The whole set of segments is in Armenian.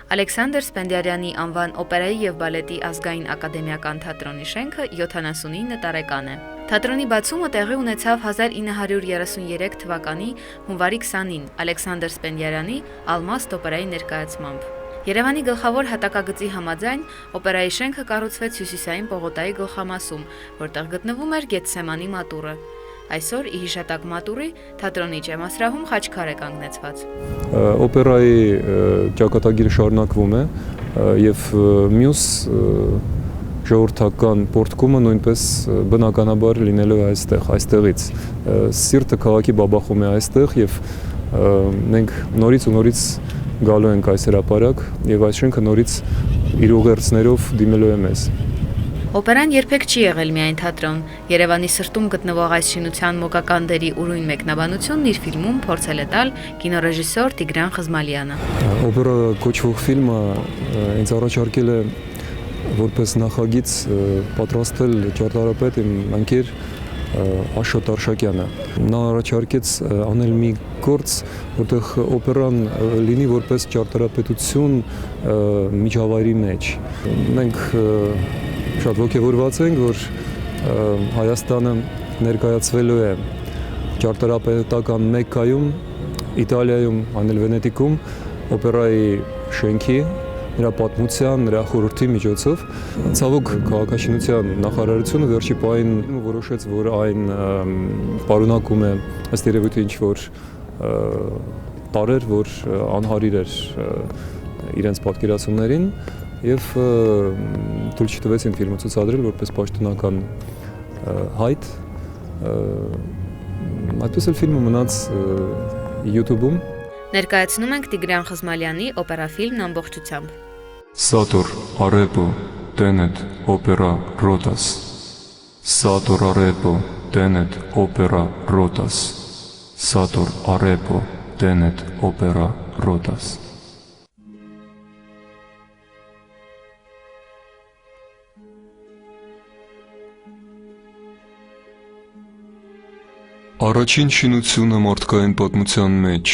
Ալեքսանդր Սպենդիարյանի անվան օպերայի եւ բալետի ազգային ակադեմիական թատրոնի շենքը 79 տարեկան է։ Թատրոնի բացումը տեղի ունեցավ 1933 թվականի հունվարի 20-ին Ալեքսանդր Սպենդիարյանի «Ալմաստ» օպերայի ներկայացմամբ։ Երևանի գլխավոր հատակագծի համաձայն օպերայի շենքը կառուցվեց Հյուսիսային պողոտայի գլխամասում, որտեղ գտնվում էր Գեթսեմանի մատուռը։ Այսօր ի հիշատակ մատուռի թատրոնի ջերմասրահում խաչքար է կանգնեցված։ Օպերայի ճակատագիրը շարունակվում է եւ մյուս ժողովրդական պորտկումը նույնպես բնականաբար լինելու է այստեղից։ Սիրտը քաղաքի բաբախում է այստեղ եւ մենք նորից ու նորից գալու ենք այս հրապարակ եւ այս շենքը նորից իր ուղերձներով դիմելու է մեզ։ Օպերան երբեք չի եղել միայն թատրոն։ Երևանի սրտում գտնվող այս շինության մոգական դերի ուրույն մեկնաբանությունն իր ֆիլմում փորձել է տալ կինոռեժիսոր Տիգրան Խզմալյանը։ Օպերա կոչվող ֆիլմը ինձ առաջարկել է որպես նախագիծ պատրաստել ճարտարապետ իմ ընկեր Աշոտ Արշակյանը։ Նա առաջարկեց անել մի գործ, որտեղ օպերան լինի որպես ճարտարապետություն միջավայրի մեջ։ Մենք շատ ոգևորված ենք, որ Հայաստանը ներկայացվելու է ճարտարապետական Մեքքայում, Իտալիայում, այլ Վենետիկում օպերայի շենքի, նրա պատմության, նրա խորհրդի միջոցով։ Ցավոք քաղաքաշինության նախարարությունը վերջի պահին որոշեց, որ այն պարունակում է ըստ երևույթի ինչ-որ տարեր, որ անհարիր էր իրենց պատկերացումներին եւ թույլ չտվեցին ֆիլմը ցուցադրել որպես պաշտոնական հայտ։ Այդպես էլ ֆիլմը մնաց YouTube-ում։ Ներկայացնում ենք Տիգրան Խզմալյանի օպերաֆիլմն ամբողջությամբ։ Sator Arepo Tenet Opera Rotas Sator Arepo Tenet Opera Rotas Sator Arepo Tenet Opera Rotas Առաջին շինությունը մարդկային պատմության մեջ,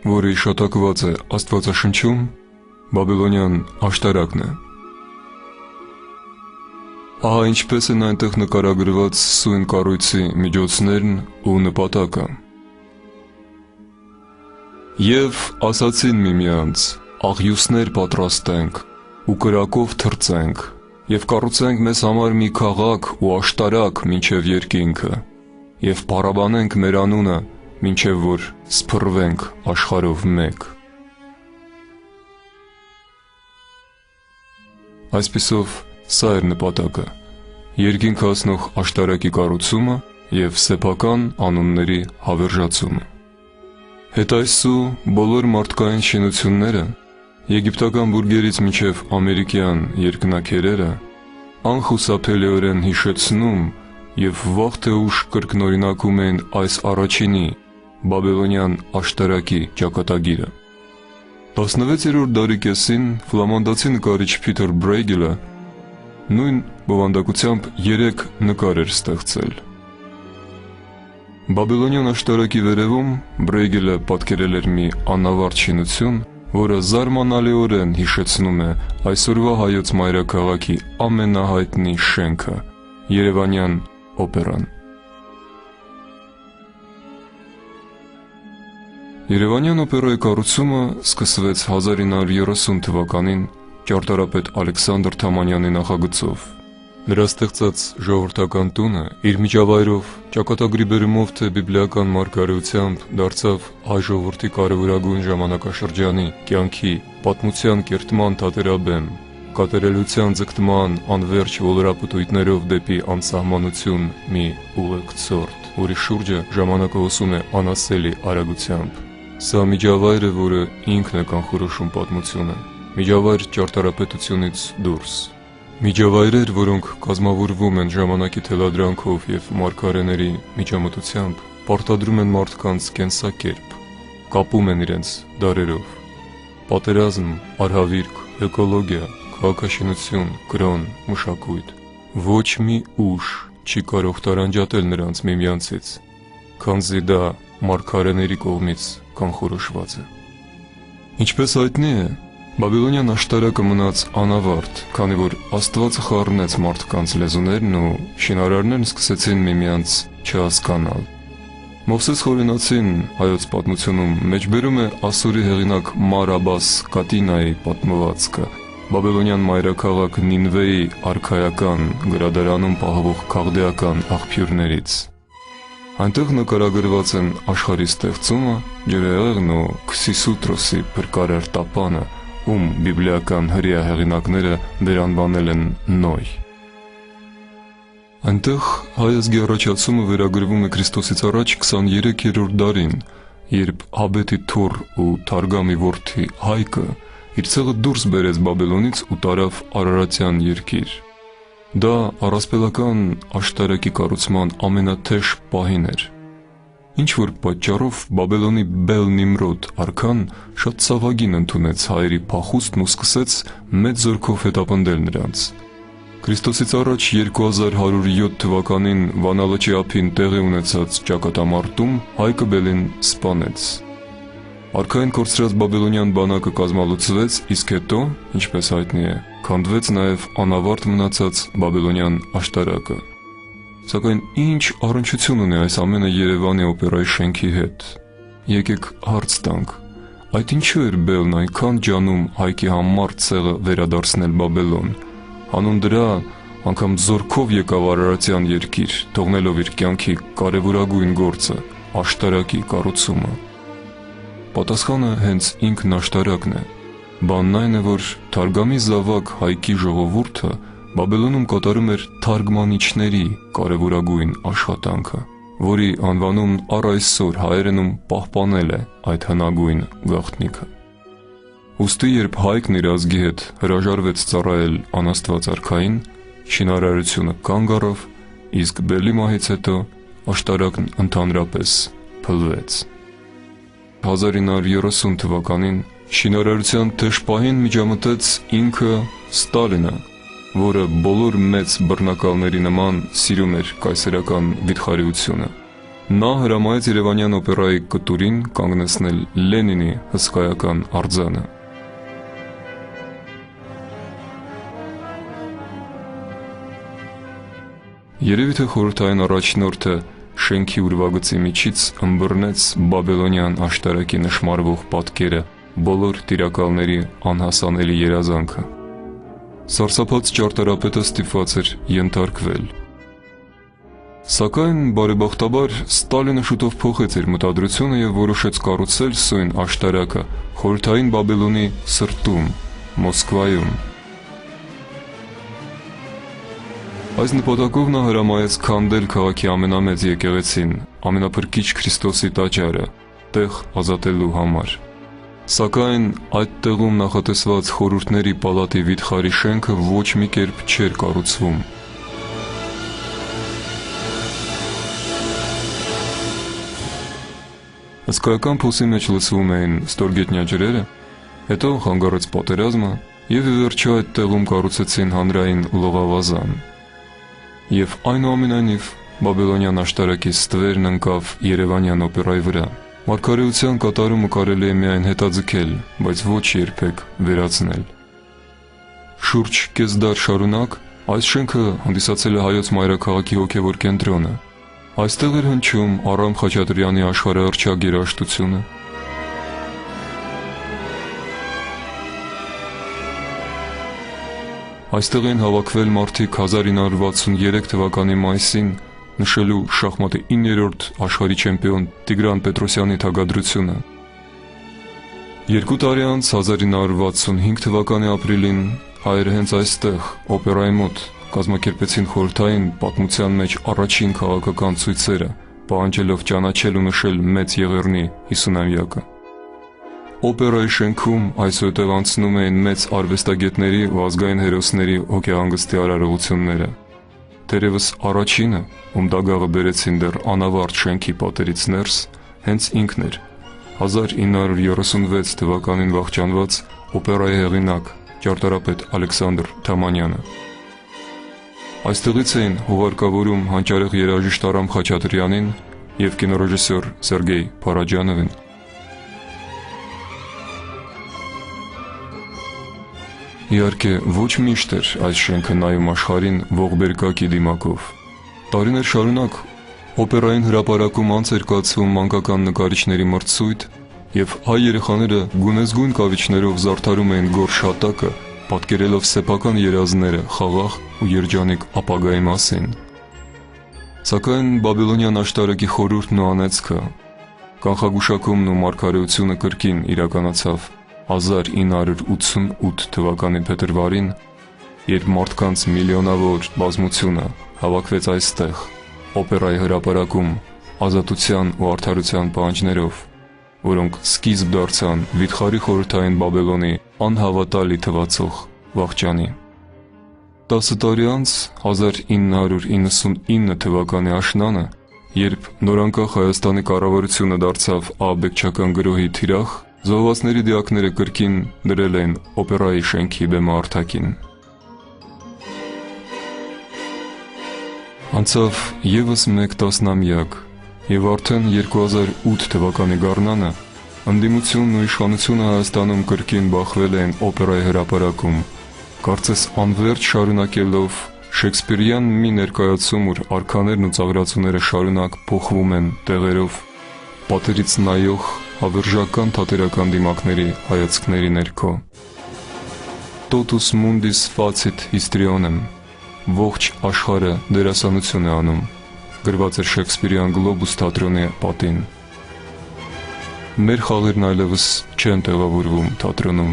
որը իշտակված է Աստվածաշնչում, Բաբելոնյան աշտարակն է։ Ահա ինչպես են այնտեղ նկարագրված սույն կառույցի միջոցներն ու նպատակը։ Եվ ասացին միմյանց, աղյուսներ պատրաստենք ու կրակով թրծենք, եւ կառուցենք մեզ համար մի քաղաք ու աշտարակ մինչև երկինքը, եւ փառաբանենք մեր անունը, մինչև որ սփռվենք աշխարհով մեկ։ Այսպիսով, սա էր նպատակը, երկինք հասնող աշտարակի կառուցումը և սեփական անունների հավերժացումը։ Հետայսու բոլոր մարդկային շինությունները, եգիպտական բուրգերից մինչև ամերիկյան երկնաքերերը, անխուսափելիորեն հիշեցնում և վաղ թե ուշ կրկնօրինակում էին այս առաջինի, բաբելոնյան աշտարակի ճակատագիրը։ 16-րդ դարի կեսին ֆլամանդացի նկարիչ Փիթեր Բրեյգելը նույն բովանդակությամբ 3 նկար էր ստեղծել։ Բաբելոնյան աշտարակի վերևում Բրեյգելը պատկերել էր մի անավարտ շինություն, որը զարմանալիորեն հիշեցնում է այսօրվա հայոց մայրաքաղաքի ամենահայտնի շենքը՝ Երևանյան օպերան։ Երևանյան օպերայի կառուցումը սկսվեց 1930 թվականին ճարտարապետ Ալեքսանդր Թամանյանի նախագծով։ Նրա ստեղծած ժողովրդական տունը իր միջավայրով, ճակատագրի բերումով թե բիբլիական մարգարեությամբ դարձավ հայ ժողովրդի կարևորագույն ժամանակաշրջանի կյանքի, պատմության կերտման թատերաբեմ, կատարելության ձգտման անվերջ ոլորապտույտներով դեպի անսահմանություն մի ուղեկցորդ, որի շուրջը ժամանակը հոսում է անասելի արագությամբ։ Սա միջավայր է, որը ինքն է կանխորոշում պատմությունը, միջավայր ճարտարապետությունից դուրս։ Միջավայրեր, որոնք կազմավորվում են ժամանակի թելադրանքով և մարգարեների միջամտությամբ, պարտադրում են մարդկանց կենսակերպ, կապում են իրենց դարերով։ Պատերազմ, արհավիրք, էկոլոգիա, քաղաքաշինություն, կրոն, մշակույթ։ Ոչ մի ուժ չի կարող տարանջատել նրանց միմյանցից, քանզի դա մարգարեների կողմից կանխորոշված է։ Ինչպես հայտնի է, Բաբելոնյան աշտարակը մնաց անավարտ, քանի որ Աստվածը խառնեց մարդկանց լեզուներն ու շինարարներն սկսեցին միմյանց չհասկանալ։ Մովսես Խորենացին հայոց պատմությունում մեջբերում է ասորի հեղինակ Մար Աբաս Կատինայի պատմվածքը Բաբելոնյան մայրաքաղաք Նինվեի արքայական գրադարանում պահվող քաղդեական աղբյուրներից։ Այնտեղ նկարագրված են աշխարհի ստեղծումը, ջրհեղեղն ու Քսիսուտրոսի փրկարար տապանը, ում բիբլիական հրեա հեղինակները վերանվանել են Նոյ։ Այնտեղ հայազգի առաջացումը վերագրվում է Քրիստոսից առաջ 23-րդ դարին, երբ Հաբետի թուռ ու Թարգամի որդի Հայկը իր ցեղը դուրս բերեց Բաբելոնից ու տարավ Արարատյան երկիր։ Դա առասպելական աշտարակի կառուցման ամենաթեժ պահին էր։ Ինչ-որ պատճառով Բաբելոնի Բել-Նիմրոդ արքան շատ ցավագին ընդունեց հայերի փախուստն ու սկսեց մեծ զորքով հետապնդել նրանց։ Քրիստոսից առաջ 2107 թվականին Վանալոճի ափին տեղի ունեցած ճակատամարտում Հայկը Բելին սպանեց։ Արքային կորցրած բաբելոնյան բանակը կազմալուծվեց, իսկ հետո, ինչպես հայտնի է, քանդվեց նաև անավարտ մնացած բաբելոնյան աշտարակը։ Սակայն ինչ առնչություն ունի այս ամենը Երևանի օպերայի շենքի հետ։ Եկեք հարց տանք. այդ ինչու էր Բելն այնքան ջանում Հայկի համառ ցեղը վերադարձնել Բաբելոն, հանուն դրա անգամ զորքով եկավ Արարատյան երկիր, թողնելով իր կյանքի կարևորագույն գործը՝ աշտարակի կառուցումը։ Պատասխանը հենց ինքն աշտարակն է։ Բանն այն է, որ Թարգամի զավակ Հայկի ժողովուրդը Բաբելոնում կատարում էր թարգմանիչների կարևորագույն աշխատանքը, որի անվանումն առ այսօր հայերենում պահպանել է այդ հնագույն գաղտնիքը։ Ուստի երբ Հայկն իր ազգի հետ հրաժարվեց ծառայել անաստված արքային, շինարարությունը կանգ առավ, իսկ Բելի մահից հետո աշտարակն ընդհանրապես փլվեց։ 1930 թվականին շինարարության թեժ պահին միջամտեց ինքը Ստալինը, որը բոլոր մեծ բռնակալների նման սիրում էր կայսերական վիթխարիությունը։ Նա հրամայեց Երևանյան օպերայի կտուրին կանգնեցնել Լենինի հսկայական արձանը։ Երևի թե խորհրդային առաջնորդը շենքի ուրվագծի միջից ըմբռնեց բաբելոնյան աշտարակի նշմարվող պատկերը, բոլոր տիրակալների անհասանելի երազանքը։ Սարսափած ճարտարապետը ստիպված էր ենթարկվել։ Սակայն բարեբախտաբար Ստալինը շուտով փոխեց իր մտադրությունը եւ որոշեց կառուցել սույն աշտարակը խորհրդային Բաբելոնի սրտում, Մոսկվայում։ Այս նպատակով նա հրամայեց քանդել քաղաքի ամենամեծ եկեղեցին, ամենափրկիչ Քրիստոսի տաճարը, տեղ ազատելու համար։ Սակայն այդ տեղում նախատեսված խորհուրդների պալատի վիթխարի շենքը ոչ մի կերպ չէր կառուցվում։ Հսկայական փոսի մեջ լցվում էին ստորգետնյա ջրերը, հետո խանգարեց պատերազմը եւ ի վերջո այդ տեղում կառուցեցին հանրային լողավազան։ Եվ այնուամենայնիվ Բաբելոնյան աշտարակի ստվերն ընկավ Երևանյան օպերայի վրա։ Մարգարեության կատարումը կարելի է միայն հետաձգել, բայց ոչ երբեք վերացնել։ Շուրջ կես դար շարունակ այս շենքը հանդիսացել է հայոց մայրաքաղաքի հոգևոր կենտրոնը։ Այստեղ էր հնչում Արամ Խաչատրյանի աշխարհահռչակ երաժշտությունը։ Այստեղ են հավաքվել մարդիկ 1963 թվականի մայիսին նշելու շախմատի 9-րդ աշխարհի չեմպիոն Տիգրան Պետրոսյանի թագադրությունը։ 2 տարի անց 1965 թվականի ապրիլին հայերը հենց այստեղ օպերայի մոտ կազմակերպեցին խորհրդային պատմության մեջ առաջին քաղաքական ցույցերը, պահանջելով ճանաչել ու նշել Մեծ Եղեռնի 50-ամյակը։ Օպերայի շենքում այսուհետև անցնում էին մեծ արվեստագետների ու ազգային հերոսների հոգեհանգստի արարողությունները։ Թերևս առաջինը, ում դագաղը բերեցին դեռ անավարտ շենքի պատերից ներս, հենց ինքն էր 1936 թվականին վախճանված օպերայի հեղինակ ճարտարապետ Ալեքսանդր Թամանյանը։ Այստեղից էին հուղարկավորում հանճարեղ երաժիշտ Արամ Խաչատրյանին և կինոռեժիսոր Սերգեյ Փարաջանովին։ Իհարկե, ոչ միշտ էր այս շենքը նայում աշխարհին ողբերգակի դիմակով։ Տարիներ շարունակ օպերային հրապարակում անց էր կացվում մանկական նկարիչների մրցույթ, եւ հայ երեխաները գունեզգույն կավիճներով զարդարում էին գորշ հատակը, պատկերելով սեփական երազները խաղաղ ու երջանիկ ապագայի մասին։ Սակայն Բաբելոնյան աշտարակի խորհուրդն ու անեծքը, կանխագուշակումն ու մարգարեությունը կրկին իրականացավ 1988 թվականի փետրվարին, երբ մարդկանց միլիոնավոր բազմությունը հավաքվեց այստեղ, օպերայի հրապարակում, ազատության ու արդարության պահանջներով, որոնք սկիզբ դարձան վիթխարի խորհրդային Բաբելոնի անհավատալի թվացող վախճանի։ 10 տարի անց 1999 թվականի աշնանը, երբ նորանկախ Հայաստանի կառավարությունը դարձավ ահաբեկչական գրոհի թիրախ, զոհվածների դիակները կրկին դրել են օպերայի շենքի բեմահարթակին։ Անցավ եւս մեկ տասնամյակ, եւ արդեն 2008 թվականի գարնանը ընդդիմությունն ու իշխանությունը Հայաստանում կրկին բախվել են օպերայի հրապարակում, կարծես անվերջ շարունակելով Շեքսպիրյան մի ներկայացում, որ արքաներն ու ծաղրացուները շարունակ փոխվում են տեղերով, պատերից նայող հավերժական թատերական դիմակների հայացքների ներքո։ Totus mundis facit histrionem, ողջ աշխարհը դերասանություն է անում, գրված էր Շեքսպիրյան Գլոբուս թատրոնի պատին։ Մեր խաղերն այլևս չեն տեղավորվում թատրոնում։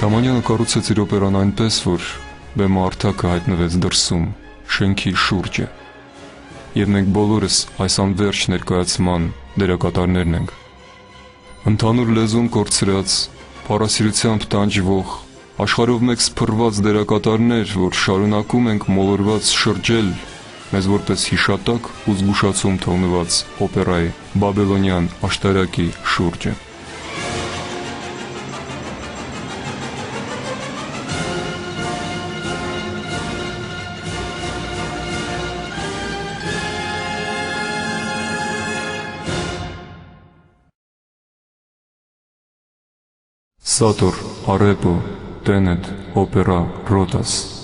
Թամանյանը կառուցեց իր օպերան այնպես, որ բեմահարթակը հայտնվեց դրսում, շենքի շուրջը, եւ մենք բոլորս այս անվերջ ներկայացման դերակատարներն ենք։ Ընդհանուր լեզուն կորցրած, փառասիրությամբ տանջվող, աշխարհով մեկ սփռված դերակատարներ, որ շարունակում ենք մոլորված շրջել մեզ որպես հիշատակ ու զգուշացում թողնված օպերայի Բաբելոնյան աշտարակի շուրջը։ Sator, Arepo, Tenet, Opera, Rotas